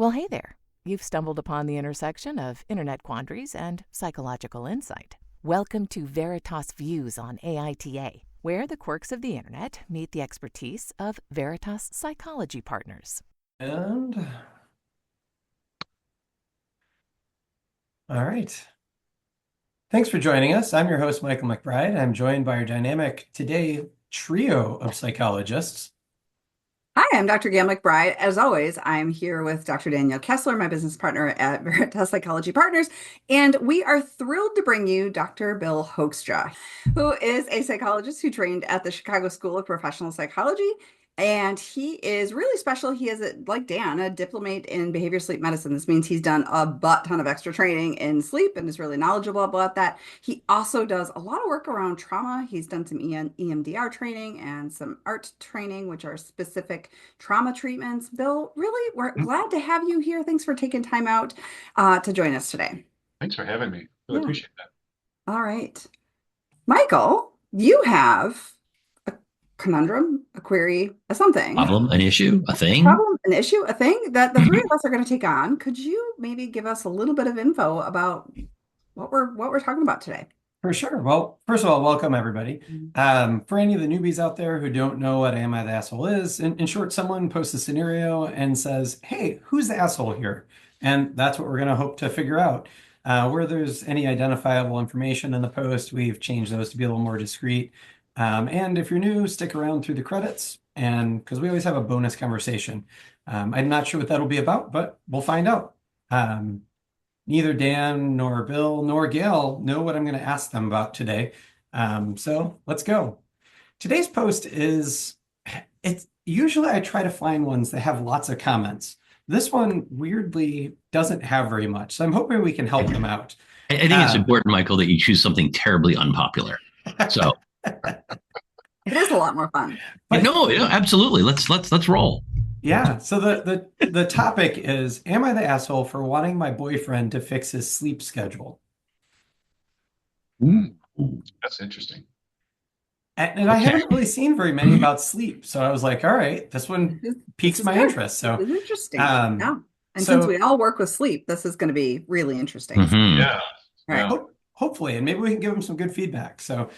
Well, hey there. You've stumbled upon the intersection of internet quandaries and psychological insight. Welcome to Veritas Views on AITA, where the quirks of the internet meet the expertise of Veritas Psychology Partners. And all right. Thanks for joining us. I'm your host, Michael MacBride. I'm joined by our dynamic today trio of psychologists. Hi, I'm Dr. Gayle MacBride. As always, I'm here with Dr. Danielle Kessler, my business partner at Veritas Psychology Partners, and we are thrilled to bring you Dr. Bill Hoekstra, who is a psychologist who trained at the Chicago School of Professional Psychology, and he is really special. He is, like Dan, a diplomate in behavior sleep medicine. This means he's done a butt ton of extra training in sleep and is really knowledgeable about that. He also does a lot of work around trauma. He's done some EMDR training and some ART training, which are specific trauma treatments. Bill, really, we're glad to have you here. Thanks for taking time out to join us today. Thanks for having me. Really appreciate that. All right. Michael, you have a conundrum, a query, a something. Problem, an issue, a thing. Problem, an issue, a thing that the three of us are going to take on. Could you maybe give us a little bit of info about what we're talking about today? For sure. Well, first of all, welcome everybody. For any of the newbies out there who don't know what Am I the Asshole is, in short, someone posts a scenario and says, hey, who's the asshole here? And that's what we're going to hope to figure out. Where there's any identifiable information in the post, we've changed those to be a little more discreet. And if you're new, stick around through the credits, and because we always have a bonus conversation. I'm not sure what that'll be about, but we'll find out. Neither Dan nor Bill nor Gayle know what I'm going to ask them about today. So let's go. Today's post it's usually I try to find ones that have lots of comments. This one weirdly doesn't have very much. So I'm hoping we can help them out. I think it's important, Michael, that you choose something terribly unpopular. So it is a lot more fun. But no, absolutely. Let's roll. Yeah. So the topic is, am I the asshole for wanting my boyfriend to fix his sleep schedule? Ooh, that's interesting. And I haven't really seen very many about sleep. So I was like, all right, this one piques my interest. So it's interesting. Yeah. And since we all work with sleep, this is going to be really interesting. Mm-hmm. Yeah. Right. Hopefully, and maybe we can give them some good feedback. So,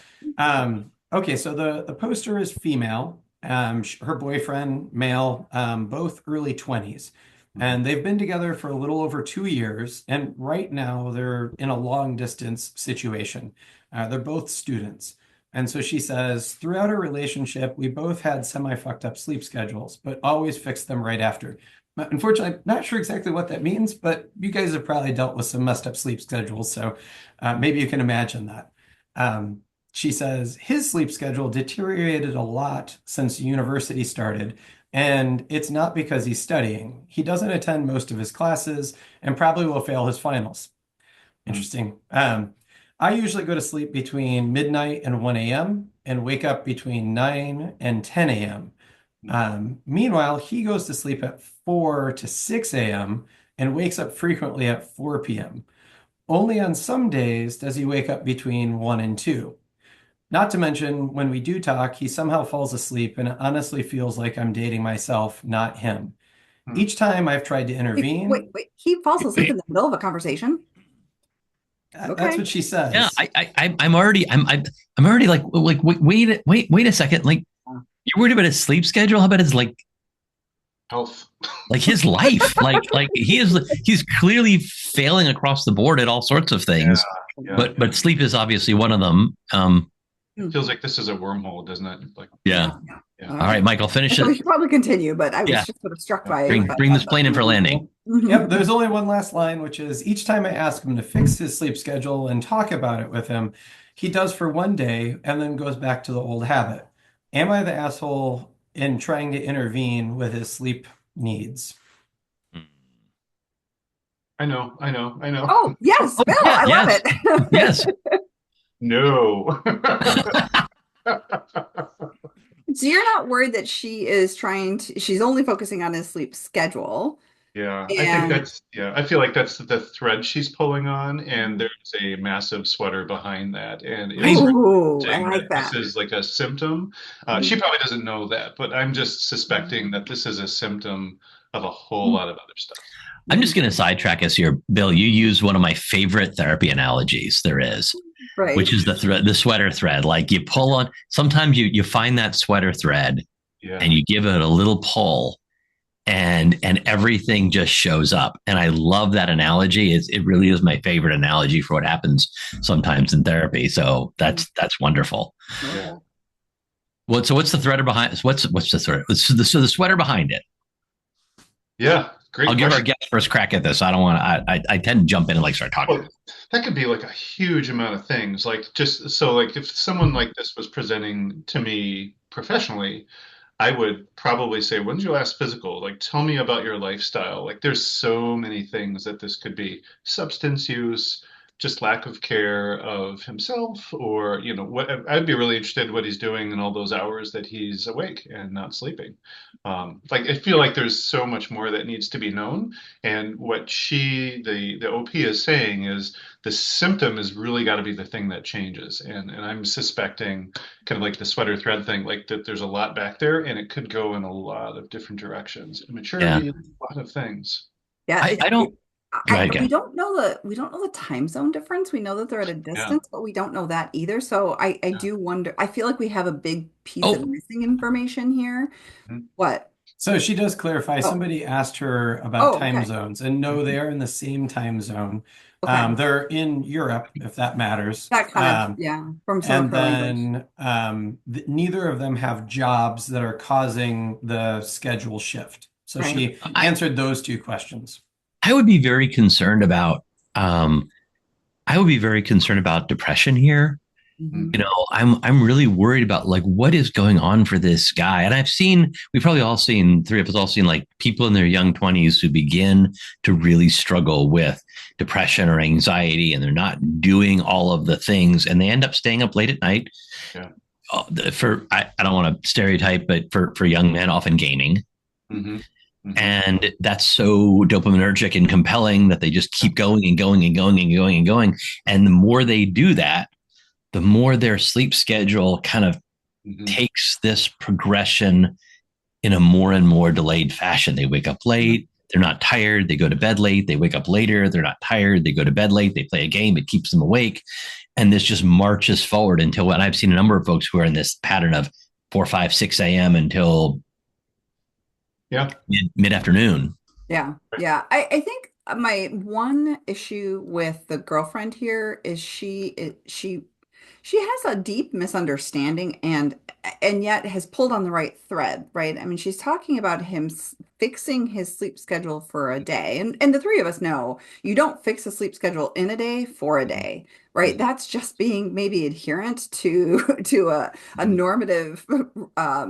okay, so the poster is female, her boyfriend, male, both early 20s. And they've been together for a little over 2 years. And right now they're in a long distance situation. They're both students. And so she says, throughout our relationship, we both had semi-fucked up sleep schedules, but always fixed them right after. Unfortunately, I'm not sure exactly what that means, but you guys have probably dealt with some messed up sleep schedules, so maybe you can imagine that. She says, his sleep schedule deteriorated a lot since university started, and it's not because he's studying. He doesn't attend most of his classes and probably will fail his finals. Interesting. I usually go to sleep between midnight and 1 a.m. and wake up between 9 and 10 a.m. Meanwhile, he goes to sleep at 4 to 6 a.m. and wakes up frequently at 4 p.m. Only on some days does he wake up between 1 and 2. Not to mention, when we do talk, he somehow falls asleep and it honestly feels like I'm dating myself, not him. Each time I've tried to intervene... Wait. He falls asleep in the middle of a conversation? Okay. That's what she says. Yeah, I'm already like wait a second. Like, you're worried about his sleep schedule? How about his health? Like his life? like he's clearly failing across the board at all sorts of things. Yeah. But sleep is obviously one of them. It feels like this is a wormhole, doesn't it? Yeah. All right, Michael, finish it. We should probably continue, but I was just sort of struck by bring this plane in for landing. Yep, there's only one last line, which is, each time I ask him to fix his sleep schedule and talk about it with him, he does for one day and then goes back to the old habit. Am I the asshole in trying to intervene with his sleep needs? I know. Oh, yes, Bill, I love it. Yes. No. So you're not worried that she is she's only focusing on his sleep schedule. Yeah, I feel like that's the thread she's pulling on, and there's a massive sweater behind that. And it's I like that. This is like a symptom. She probably doesn't know that, but I'm just suspecting that this is a symptom of a whole lot of other stuff. I'm just going to sidetrack us here. Bill, you use one of my favorite therapy analogies there is, Right. which is the thread, the sweater thread. Like you pull on, sometimes you find that sweater thread and you give it a little pull and everything just shows up. And I love that analogy. It really is my favorite analogy for what happens sometimes in therapy. So that's wonderful. Yeah. So what's the thread behind? What's the thread? So the sweater behind it. Yeah, great. I'll give our guest first crack at this. I don't want to. I tend to jump in and like start talking. Well, that could be like a huge amount of things. Like just so like if someone like this was presenting to me professionally, I would probably say, when's your last physical? Like, tell me about your lifestyle. Like, there's so many things that this could be. Substance use, just lack of care of himself, or, you know, what I'd be really interested in what he's doing in all those hours that he's awake and not sleeping. Like, I feel like there's so much more that needs to be known. And what the OP is saying is the symptom has really got to be the thing that changes. And I'm suspecting kind of like the sweater thread thing, like that there's a lot back there and it could go in a lot of different directions. Immaturity, a lot of things. Yeah. I don't. We don't know the time zone difference. We know that they're at a distance, but we don't know that either. So I do wonder. I feel like we have a big piece of missing information here. What? So she does clarify. Somebody asked her about time zones, and no, they are in the same time zone. Okay. They're in Europe, if that matters. That kind of, from some and then neither of them have jobs that are causing the schedule shift. So she answered those two questions. I would be very concerned about depression here. Mm-hmm. You know, I'm really worried about like what is going on for this guy. And we've probably all seen, three of us all seen like people in their young 20s who begin to really struggle with depression or anxiety, and they're not doing all of the things, and they end up staying up late at night. Yeah. I don't want to stereotype, but for young men, often gaming. Mm-hmm. Mm-hmm. And that's so dopaminergic and compelling that they just keep going and going and going and going and going. And the more they do that, the more their sleep schedule kind of takes this progression in a more and more delayed fashion. They wake up late. They're not tired. They go to bed late. They wake up later. They're not tired. They go to bed late. They play a game. It keeps them awake. And this just marches forward until, and I've seen a number of folks who are in this pattern of 4, 5, 6 a.m. until mid-afternoon. Yeah. I think my one issue with the girlfriend here is she has a deep misunderstanding and yet has pulled on the right thread, right? I mean, she's talking about him fixing his sleep schedule for a day. And the three of us know you don't fix a sleep schedule in a day for a day, right? That's just being maybe adherent to a normative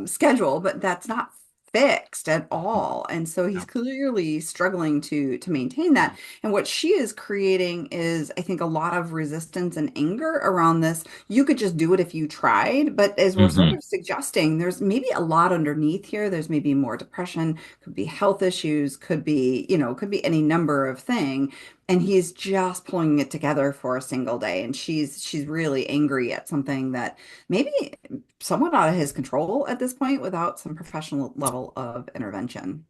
schedule, but that's not fixed at all. And so he's clearly struggling to maintain that. And what she is creating is, I think, a lot of resistance and anger around this. You could just do it if you tried, but as we're sort of suggesting, there's maybe a lot underneath here. There's maybe more depression, could be health issues, could be any number of things. And he's just pulling it together for a single day. And she's really angry at something that maybe somewhat out of his control at this point without some professional level of intervention.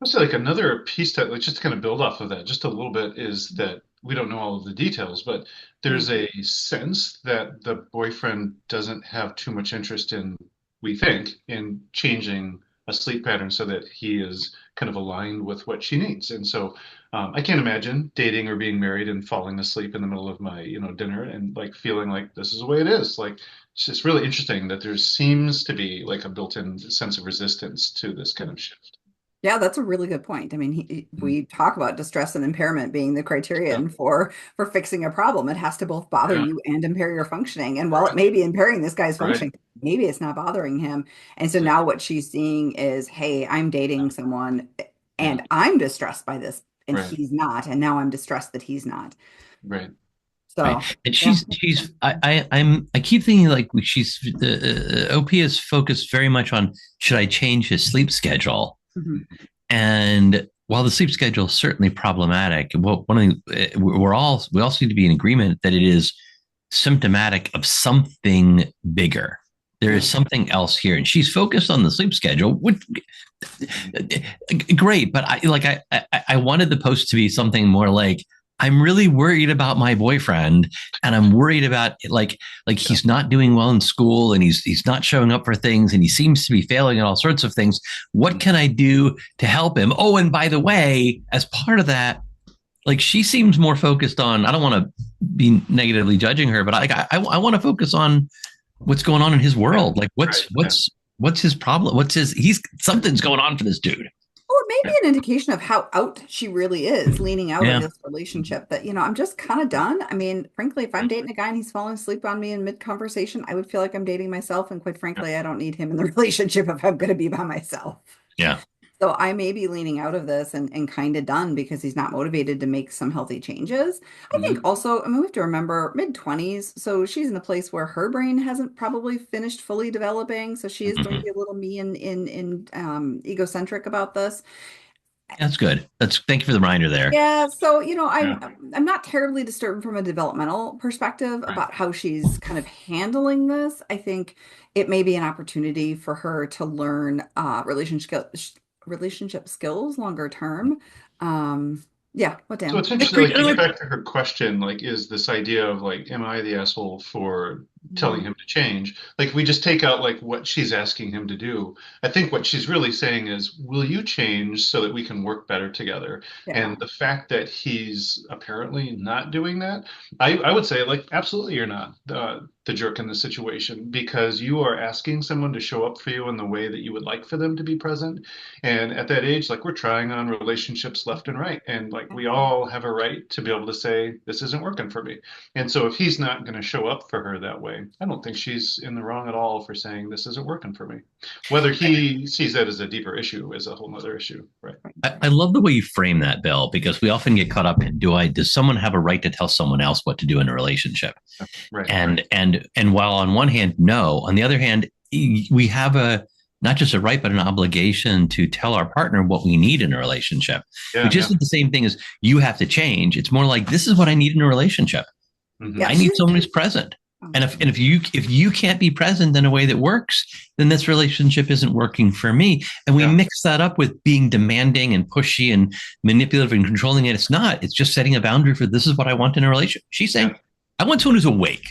I'll say like another piece that, like, just to kind of build off of that just a little bit, is that we don't know all of the details, but there's a sense that the boyfriend doesn't have too much interest in, we think, in changing a sleep pattern so that he is kind of aligned with what she needs. And so I can't imagine dating or being married and falling asleep in the middle of my, dinner and like feeling like this is the way it is. Like, it's just really interesting that there seems to be like a built-in sense of resistance to this kind of shift. Yeah, that's a really good point. I mean, we talk about distress and impairment being the criterion for fixing a problem. It has to both bother you and impair your functioning. And while it may be impairing this guy's functioning, maybe it's not bothering him. And so now what she's seeing is, hey, I'm dating someone and I'm distressed by this and he's not. And now I'm distressed that he's not. Right. So and I keep thinking like the OP is focused very much on, should I change his sleep schedule? And while the sleep schedule is certainly problematic, we all seem to be in agreement that it is symptomatic of something bigger. There is something else here, and she's focused on the sleep schedule, which great. But I wanted the post to be something more like, I'm really worried about my boyfriend, and I'm worried about like he's not doing well in school, and he's not showing up for things, and he seems to be failing at all sorts of things. What can I do to help him? Oh, and by the way, as part of that, like she seems more focused on, I don't want to be negatively judging her, but I want to focus on what's going on in his world. Like what's his problem? Something's going on for this dude. Or maybe an indication of how out she really is, leaning out of this relationship, that, I'm just kind of done. I mean, frankly, if I'm dating a guy and he's falling asleep on me in mid-conversation, I would feel like I'm dating myself. And quite frankly, I don't need him in the relationship if I'm going to be by myself. Yeah. So I may be leaning out of this and kind of done because he's not motivated to make some healthy changes. I think also, we have to remember mid-20s. So she's in a place where her brain hasn't probably finished fully developing. So she is going to be a little me and egocentric about this. That's good. Thank you for the reminder there. Yeah. So, I'm not terribly disturbed from a developmental perspective about how she's kind of handling this. I think it may be an opportunity for her to learn relationship skills longer term. What, Dan? So it's interesting, like, getting back to her question, like, is this idea of like, am I the asshole for telling him to change? Like, we just take out like what she's asking him to do. I think what she's really saying is, will you change so that we can work better together? And the fact that he's apparently not doing that, I would say, like, absolutely you're not the jerk in the situation, because you are asking someone to show up for you in the way that you would like for them to be present. And at that age, like, we're trying on relationships left and right. And like, we all have a right to be able to say, this isn't working for me. And so if he's not going to show up for her that way, I don't think she's in the wrong at all for saying this isn't working for me. Whether he sees that as a deeper issue is a whole nother issue, right? I love the way you frame that, Bill, because we often get caught up in, does someone have a right to tell someone else what to do in a relationship? Right. And while on one hand, no, on the other hand, we have not just a right, but an obligation to tell our partner what we need in a relationship, which isn't the same thing as you have to change. It's more like, this is what I need in a relationship. I need someone who's present. And if you can't be present in a way that works, then this relationship isn't working for me. And we mix that up with being demanding and pushy and manipulative and controlling it. It's not. It's just setting a boundary for, this is what I want in a relationship. She's saying, I want someone who's awake.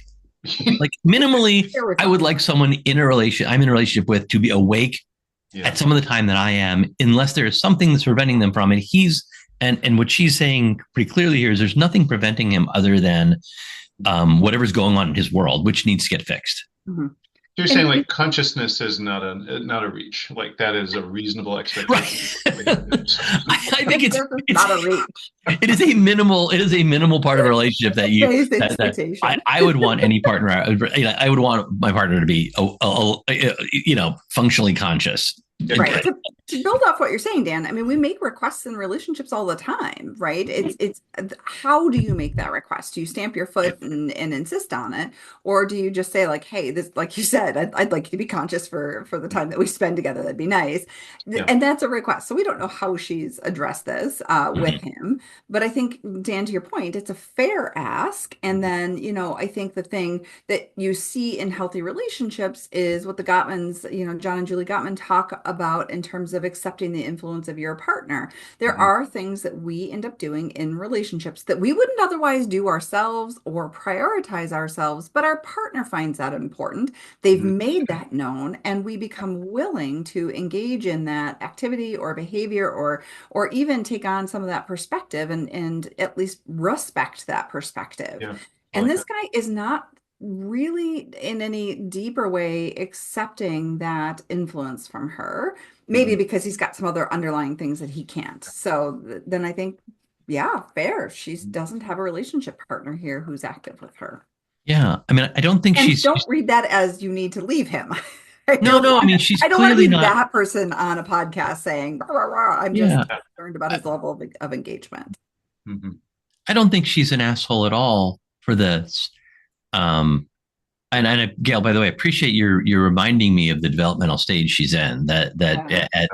Like, minimally, I would like someone I'm in a relationship with to be awake at some of the time that I am, unless there is something that's preventing them from it. And what she's saying pretty clearly here is there's nothing preventing him other than whatever's going on in his world, which needs to get fixed. You're saying like consciousness is not a reach, like that is a reasonable expectation. Right. I think it's not a reach. It is a minimal part of a relationship that I would want any partner. I would want my partner to be, functionally conscious. Right. To build off what you're saying, Dan, we make requests in relationships all the time, right? It's how do you make that request? Do you stamp your foot and insist on it? Or do you just say like, hey, this, like you said, I'd like you to be conscious for the time that we spend together. That'd be nice. And that's a request. So we don't know how she's addressed this with him. But I think, Dan, to your point, it's a fair ask. And then, I think the thing that you see in healthy relationships is what the Gottmans, John and Julie Gottman talk about in terms of accepting the influence of your partner. There are things that we end up doing in relationships that we wouldn't otherwise do ourselves or prioritize ourselves, but our partner finds that important. They've made that known, and we become willing to engage in that activity or behavior or even take on some of that perspective and at least respect that perspective. And this guy is not really in any deeper way accepting that influence from her, maybe because he's got some other underlying things that he can't. So then I think, fair. She doesn't have a relationship partner here who's active with her. Yeah. I don't think don't read that as you need to leave him. No. She's I don't want to be not that person on a podcast saying, rah, rah, rah. I'm just concerned about his level of engagement. I don't think she's an asshole at all for this. And Gayle, by the way, I appreciate your reminding me of the developmental stage she's in.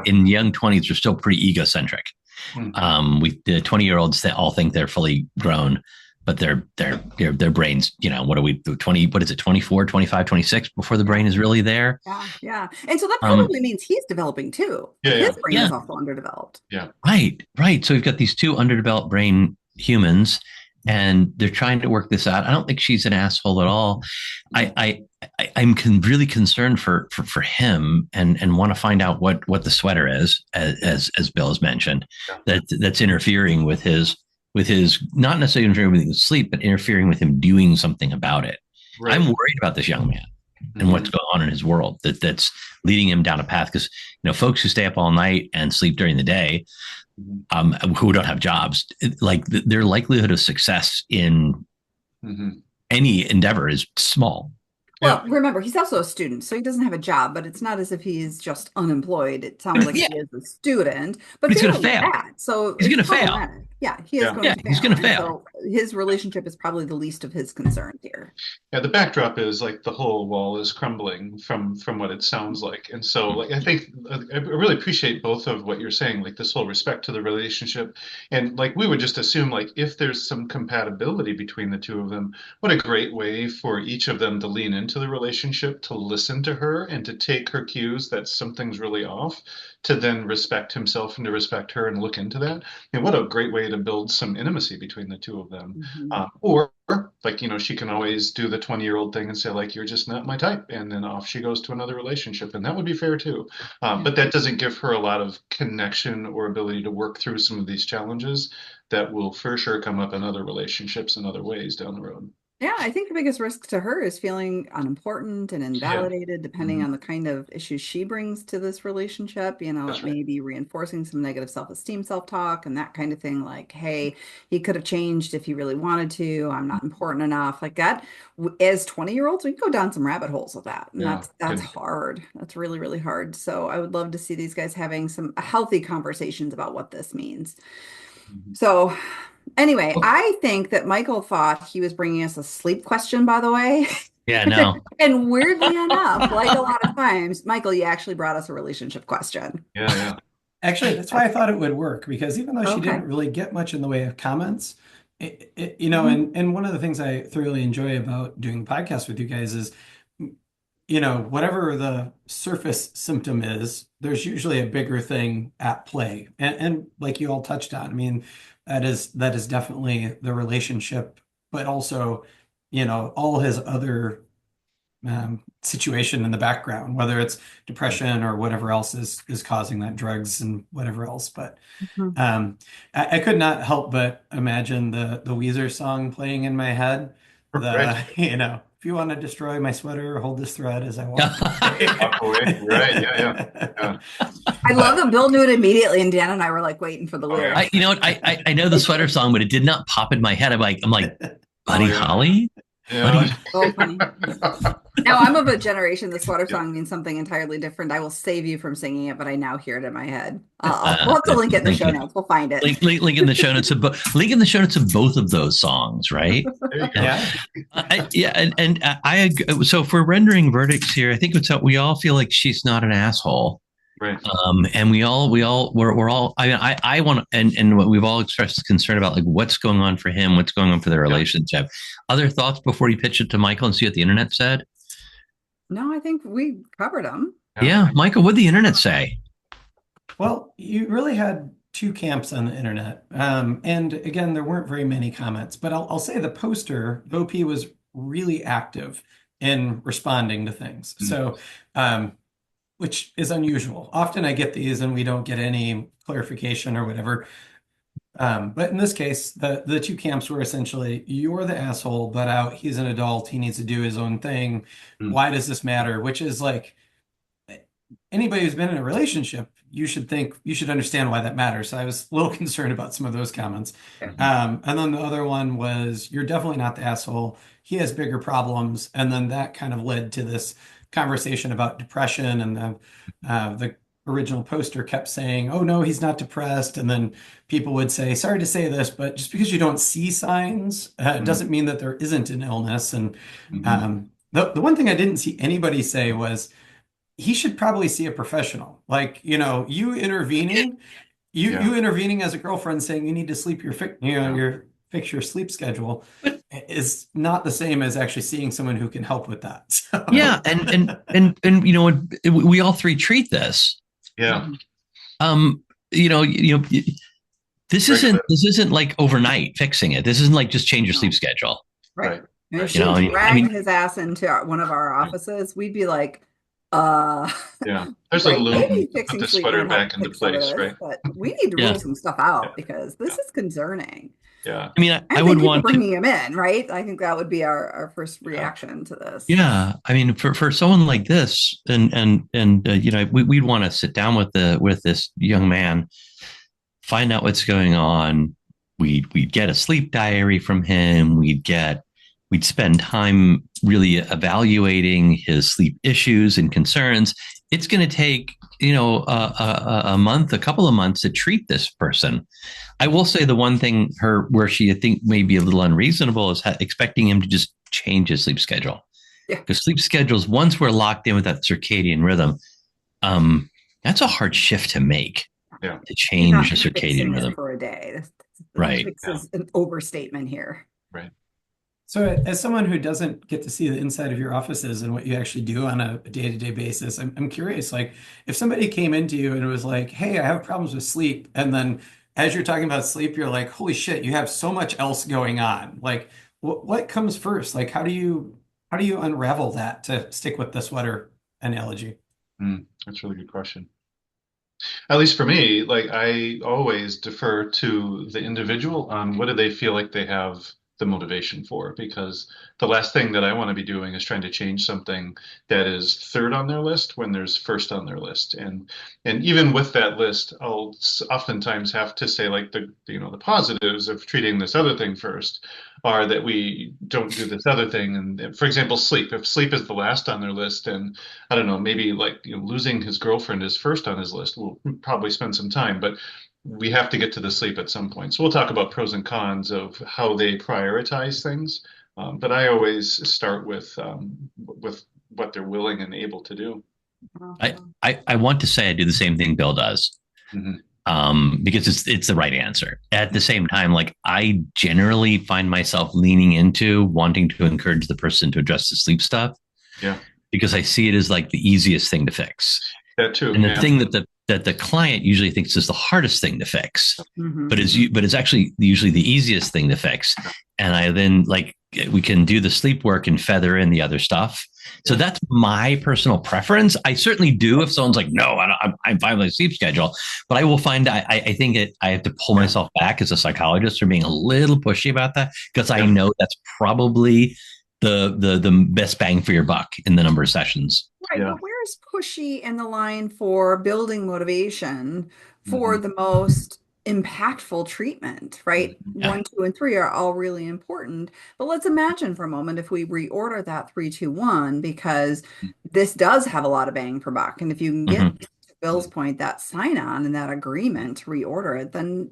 In young 20s, we're still pretty egocentric. The 20-year-olds that all think they're fully grown. but their brains, what are we 20, what is it, 24, 25, 26 before the brain is really there. Yeah. And so that probably means he's developing too. His brain is also underdeveloped. Yeah. Right. So we've got these two underdeveloped brain humans, and they're trying to work this out. I don't think she's an asshole at all. I'm really concerned for him, and want to find out what the sweater is, as Bill has mentioned, that's interfering with his not necessarily interfering with his sleep, but interfering with him doing something about it. Right. I'm worried about this young man and what's going on in his world that's leading him down a path, because folks who stay up all night and sleep during the day, who don't have jobs, like their likelihood of success in any endeavor is small. Well, remember, he's also a student, so he doesn't have a job, but it's not as if he's just unemployed. It sounds like he is a student, but he's going to fail. So he's going to fail. Yeah, he is going to fail. He's going to fail. So his relationship is probably the least of his concerns here. Yeah, the backdrop is like the whole wall is crumbling from what it sounds like. And so like I think I really appreciate both of what you're saying, like this whole respect to the relationship. And like we would just assume, like, if there's some compatibility between the two of them, what a great way for each of them to lean into the relationship, to listen to her and to take her cues that something's really off, to then respect himself and to respect her and look into that. And what a great way to build some intimacy between the two of them. Or like, she can always do the 20-year-old thing and say, like, you're just not my type. And then off she goes to another relationship. And that would be fair too. But that doesn't give her a lot of connection or ability to work through some of these challenges that will for sure come up in other relationships in other ways down the road. Yeah, I think the biggest risk to her is feeling unimportant and invalidated, depending on the kind of issues she brings to this relationship. It may be reinforcing some negative self-esteem, self-talk, and that kind of thing. Like, hey, he could have changed if he really wanted to. I'm not important enough. Like that. As 20-year-olds, we can go down some rabbit holes with that. And that's hard. That's really, really hard. So I would love to see these guys having some healthy conversations about what this means. So anyway, I think that Michael thought he was bringing us a sleep question, by the way. Yeah, no. And weirdly enough, like a lot of times, Michael, you actually brought us a relationship question. Yeah. Actually, that's why I thought it would work, because even though she didn't really get much in the way of comments, and one of the things I thoroughly enjoy about doing podcasts with you guys is, whatever the surface symptom is, there's usually a bigger thing at play. And like you all touched on, I mean, that is definitely the relationship, but also, all his other situation in the background, whether it's depression or whatever else is causing that, drugs and whatever else. But I could not help but imagine the Weezer song playing in my head. If you want to destroy my sweater, hold this thread as I walk away. Right. Yeah. I love that Bill knew it immediately, and Dan and I were like waiting for the lyrics. I know the sweater song, but it did not pop in my head. I'm like, Buddy Holly? Yeah. So funny. Now, I'm of a generation, the sweater song means something entirely different. I will save you from singing it, but I now hear it in my head. We'll have to link it in the show notes. We'll find it. Link in the show notes of both of those songs, right? I agree. So if we're rendering verdicts here, I think we all feel like she's not an asshole. Right. And we're all, I want, and what we've all expressed concern about, like, what's going on for him, what's going on for their relationship. Other thoughts before you pitch it to Michael and see what the internet said? No, I think we covered them. Yeah. Michael, what'd the internet say? Well, you really had two camps on the internet. And again, there weren't very many comments, but I'll say the poster, OP, was really active in responding to things. So, which is unusual. Often I get these and we don't get any clarification or whatever. But in this case, the two camps were essentially, you're the asshole, but out, he's an adult, he needs to do his own thing. Why does this matter? Which is like, anybody who's been in a relationship, you should understand why that matters. So I was a little concerned about some of those comments. And then the other one was, you're definitely not the asshole. He has bigger problems. And then that kind of led to this conversation about depression, and the original poster kept saying, oh no, he's not depressed. And then people would say, sorry to say this, but just because you don't see signs doesn't mean that there isn't an illness. And the one thing I didn't see anybody say was, he should probably see a professional. Like, you intervening as a girlfriend saying you need to sleep your fix your sleep schedule is not the same as actually seeing someone who can help with that. So. Yeah, and we all three treat this. Yeah. This isn't like overnight fixing it. This isn't like just change your sleep schedule. Right. And if You know, she dragged his ass into one of our offices, we'd be like, yeah, there's right, a loom. maybe Put fixing the sleep sweater won't help back into fix some of place, this, right? but we need to rule some stuff out because this is concerning. Yeah. I mean, I would thank you for want bringing him in, right? I think that would be our first reaction to this. Yeah, I mean, for someone like this, and we'd want to sit down with this young man, find out what's going on. We'd get a sleep diary from him. We'd spend time really evaluating his sleep issues and concerns. It's going to take a couple of months to treat this person. I will say the one thing where she, I think, may be a little unreasonable is expecting him to just change his sleep schedule. Yeah. Because sleep schedules, once we're locked in with that circadian rhythm, that's a hard shift to make. Yeah. To change the circadian rhythm for a day. Right. This is an overstatement here. Right. So as someone who doesn't get to see the inside of your offices and what you actually do on a day-to-day basis, I'm curious, like if somebody came into you and it was like, hey, I have problems with sleep. And then as you're talking about sleep, you're like, holy shit, you have so much else going on. Like what comes first? Like, how do you unravel that, to stick with the sweater analogy? That's a really good question. At least for me, like I always defer to the individual on what do they feel like they have the motivation for, because the last thing that I want to be doing is trying to change something that is third on their list when there's first on their list. And even with that list, I'll oftentimes have to say like the positives of treating this other thing first are that we don't do this other thing. And for example, sleep. If sleep is the last on their list, and I don't know, maybe like losing his girlfriend is first on his list, we'll probably spend some time, but we have to get to the sleep at some point. So we'll talk about pros and cons of how they prioritize things. But I always start with what they're willing and able to do. I want to say I do the same thing Bill does. Because it's the right answer. At the same time, like I generally find myself leaning into wanting to encourage the person to address the sleep stuff. Yeah. Because I see it as like the easiest thing to fix. That too. And the thing that the client usually thinks is the hardest thing to fix, but it's actually usually the easiest thing to fix. And I then we can do the sleep work and feather in the other stuff. So that's my personal preference. I certainly do if someone's like, no, I'm fine with my sleep schedule, but I will find I think I have to pull myself back as a psychologist from being a little pushy about that, because I know that's probably the best bang for your buck in the number of sessions. Right, but where's pushy in the line for building motivation for the most impactful treatment, right? 1, 2, and 3 are all really important. But let's imagine for a moment if we reorder that 3, 2, 1, because this does have a lot of bang for buck. And if you can get to Bill's point, that sign on and that agreement to reorder it, then,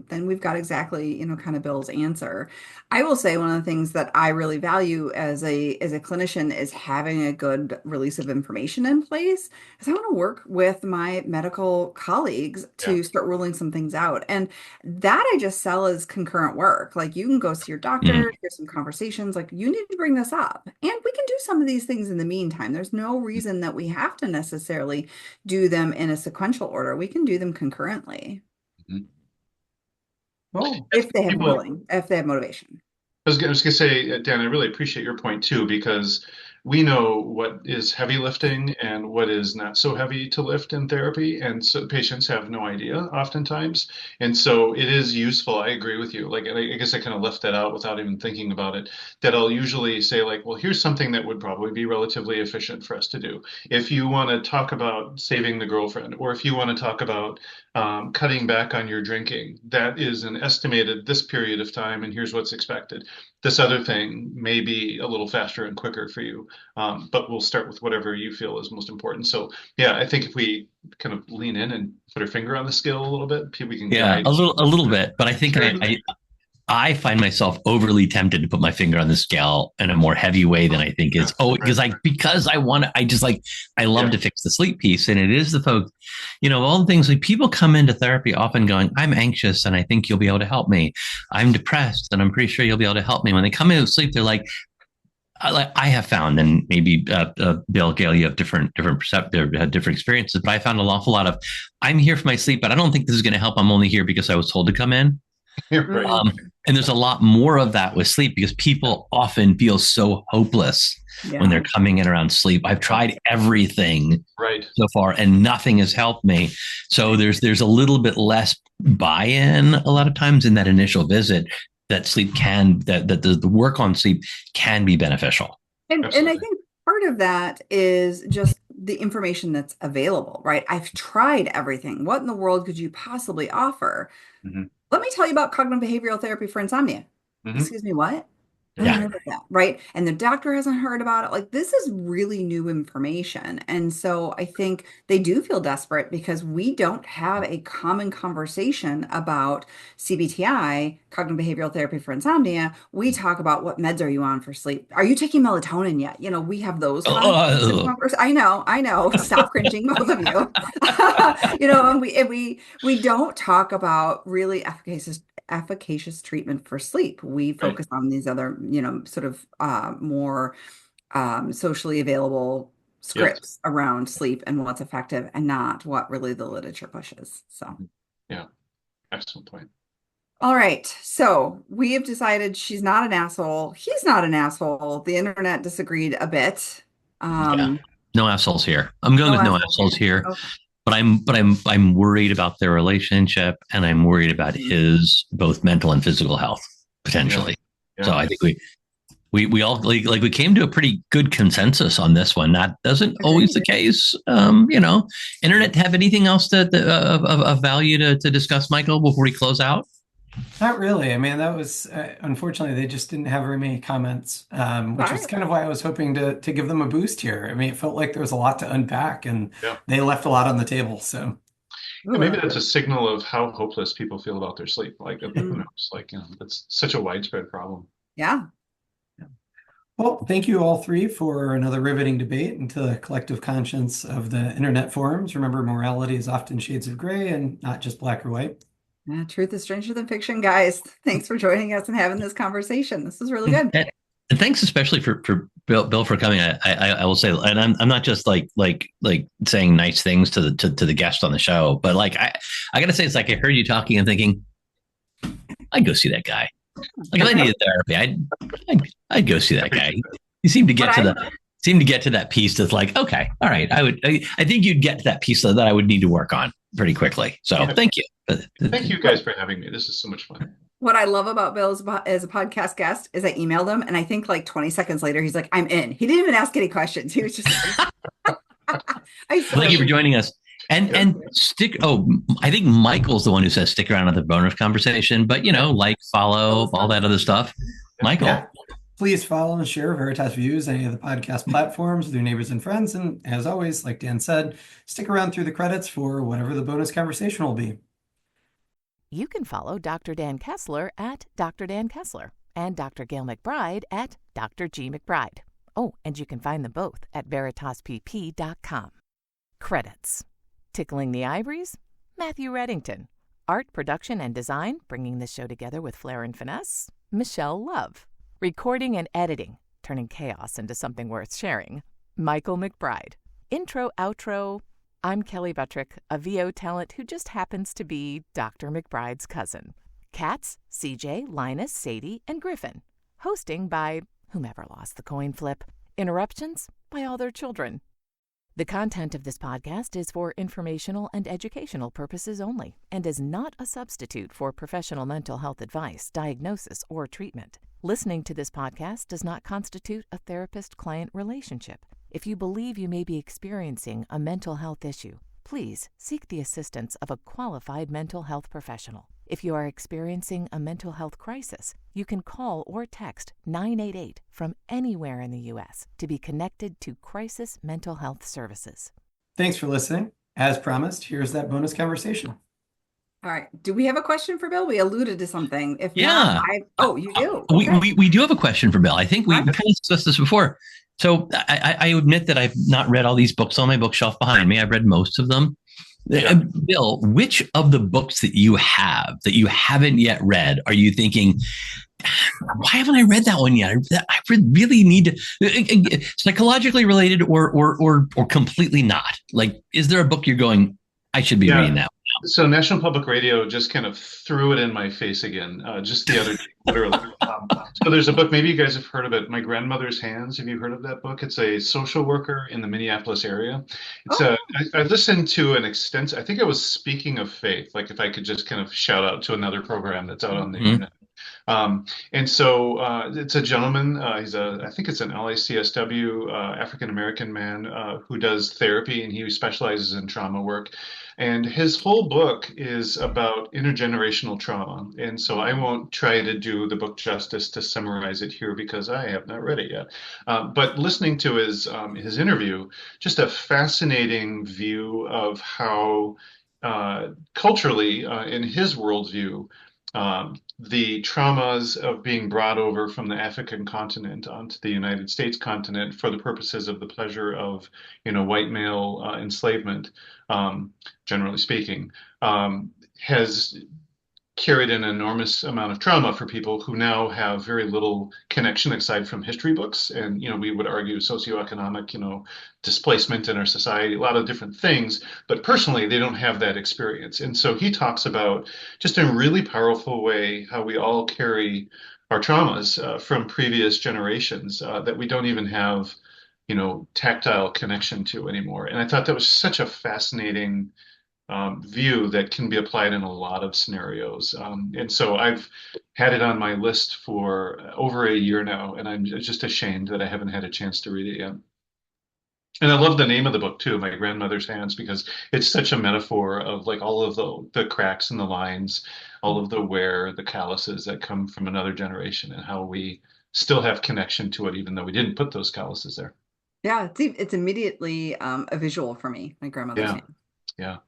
then we've got exactly, kind of Bill's answer. I will say one of the things that I really value as a clinician is having a good release of information in place, because I want to work with my medical colleagues to start ruling some things out. And that I just sell as concurrent work. Like you can go see your doctor, here's some conversations, like you need to bring this up. And we can do some of these things in the meantime. There's no reason that we have to necessarily do them in a sequential order. We can do them concurrently. Well, if they have motivation. I was going to say, Dan, I really appreciate your point too, because we know what is heavy lifting and what is not so heavy to lift in therapy. And so patients have no idea oftentimes. And so it is useful. I agree with you. Like, and I guess I kind of left that out without even thinking about it, that I'll usually say like, well, here's something that would probably be relatively efficient for us to do. If you want to talk about saving the girlfriend, or if you want to talk about cutting back on your drinking, that is an estimated this period of time, and here's what's expected. This other thing may be a little faster and quicker for you, but we'll start with whatever you feel is most important. So yeah, I think if we kind of lean in and put our finger on the scale a little bit, we can guide. a little bit. But I think I find myself overly tempted to put my finger on the scale in a more heavy way than I think is. Oh, because I want to, I love to fix the sleep piece. And it is the folks, all the things like people come into therapy often going, I'm anxious and I think you'll be able to help me. I'm depressed and I'm pretty sure you'll be able to help me. When they come in with sleep, they're like, I have found, and maybe Bill, Gayle, you have different experiences, but I found an awful lot of, I'm here for my sleep, but I don't think this is going to help. I'm only here because I was told to come in. Right. And there's a lot more of that with sleep because people often feel so hopeless when they're coming in around sleep. I've tried everything so far and nothing has helped me. So there's a little bit less buy-in a lot of times in that initial visit that the work on sleep can be beneficial. And I think part of that is just the information that's available, right? I've tried everything. What in the world could you possibly offer? Mm-hmm. Let me tell you about cognitive behavioral therapy for insomnia. Mm-hmm. Excuse me, what? I haven't heard of that, right? And the doctor hasn't heard about it. Like, this is really new information. And so I think they do feel desperate because we don't have a common conversation about CBTI, cognitive behavioral therapy for insomnia. We talk about what meds are you on for sleep? Are you taking melatonin yet? We have those conversations. I know. Stop cringing, both of you. And we don't talk about really efficacious treatment for sleep. We focus on these other, sort of more socially available scripts around sleep and what's effective and not what really the literature pushes. So, yeah, excellent point. All right. So we have decided she's not an asshole. He's not an asshole. The internet disagreed a bit. No assholes here. I'm going with no assholes here. Okay. But I'm worried about their relationship, and I'm worried about his both mental and physical health potentially. Yeah. So I think we all we came to a pretty good consensus on this one. That doesn't always the case. Internet have anything else of value to discuss, Michael, before we close out? Not really. I mean, that was unfortunately they just didn't have very many comments, which is kind of why I was hoping to give them a boost here. I mean, it felt like there was a lot to unpack, and they left a lot on the table. So maybe that's a signal of how hopeless people feel about their sleep. Like, who knows? Like, it's such a widespread problem. Yeah. Well, thank you all three for another riveting debate into the collective conscience of the internet forums. Remember, morality is often shades of gray and not just black or white. Yeah, truth is stranger than fiction, guys. Thanks for joining us and having this conversation. This is really good. And thanks especially for Bill for coming. I will say, and I'm not just like saying nice things to the guest on the show, but like I gotta say, it's like I heard you talking and thinking, I'd go see that guy. Like if I needed therapy, I'd go see that guy. You seem to get to that piece that's like, okay, all right, I think you'd get to that piece that I would need to work on pretty quickly. So thank you. Thank you guys for having me. This is so much fun. What I love about Bill as a podcast guest is I emailed him, and I think like 20 seconds later, he's like, I'm in. He didn't even ask any questions. He was just thank you for joining us. And I think Michael's the one who says stick around at the bonus conversation, but follow, all that other stuff. Michael. Yeah. Please follow and share Veritas Views, any of the podcast platforms with your neighbors and friends. And as always, like Dan said, stick around through the credits for whatever the bonus conversation will be. You can follow Dr. Dan Kessler at Dr. Dan Kessler and Dr. Gayle MacBride at Dr. G. MacBride. Oh, and you can find them both at veritaspp.com. Credits. Tickling the Ivories, Matthew Reddington. Art, production, and design, bringing this show together with flair and finesse, Michelle Love. Recording and editing, turning chaos into something worth sharing, Michael MacBride. Intro, outro, I'm Kelly Buttrick, a VO talent who just happens to be Dr. MacBride's cousin. Cats, CJ, Linus, Sadie, and Griffin. Hosting by whomever lost the coin flip. Interruptions by all their children. The content of this podcast is for informational and educational purposes only and is not a substitute for professional mental health advice, diagnosis, or treatment. Listening to this podcast does not constitute a therapist-client relationship. If you believe you may be experiencing a mental health issue, please seek the assistance of a qualified mental health professional. If you are experiencing a mental health crisis, you can call or text 988 from anywhere in the U.S. to be connected to Crisis Mental Health Services. Thanks for listening. As promised, here's that bonus conversation. All right. Do we have a question for Bill? We alluded to something. If Yeah. not, you do. We, Okay. we do have a question for Bill. I think we Right. kind of discussed this before. So I admit that I've not read all these books on my bookshelf behind me. I've read most of them. Yeah. Bill, which of the books that you have that you haven't yet read are you thinking, why haven't I read that one yet? I really need to, psychologically related or completely not. Like, is there a book you're going, I should be reading that? So National Public Radio just kind of threw it in my face again, just the other day, literally. So there's a book, maybe you guys have heard of it, My Grandmother's Hands. Have you heard of that book? It's a social worker in the Minneapolis area. It's I listened to an extensive, I think it was Speaking of Faith, like if I could just kind of shout out to another program that's out on the internet. And so it's a gentleman, I think it's an LACSW, African-American man who does therapy, and he specializes in trauma work. And his whole book is about intergenerational trauma. And so I won't try to do the book justice to summarize it here because I have not read it yet. But listening to his interview, just a fascinating view of how culturally, in his worldview, the traumas of being brought over from the African continent onto the United States continent for the purposes of the pleasure of, white male enslavement, generally speaking, has carried an enormous amount of trauma for people who now have very little connection aside from history books. And, we would argue socioeconomic, displacement in our society, a lot of different things, but personally, they don't have that experience. And so he talks about just in a really powerful way how we all carry our traumas from previous generations that we don't even have, tactile connection to anymore. And I thought that was such a fascinating view that can be applied in a lot of scenarios. And so I've had it on my list for over a year now, and I'm just ashamed that I haven't had a chance to read it yet. And I love the name of the book too, My Grandmother's Hands, because it's such a metaphor of like all of the cracks in the lines, all of the wear, the calluses that come from another generation, and how we still have connection to it, even though we didn't put those calluses there. Yeah, it's immediately a visual for me, My Grandmother's Hand. Yeah.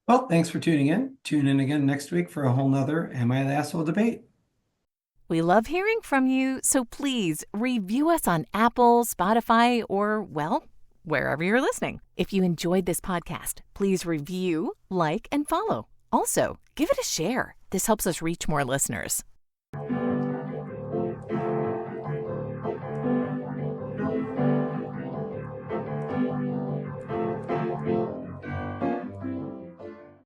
Well, thanks for tuning in. Tune in again next week for a whole nother Am I the Asshole debate. We love hearing from you, so please review us on Apple, Spotify, or, well, wherever you're listening. If you enjoyed this podcast, please review, like, and follow. Also, give it a share. This helps us reach more listeners.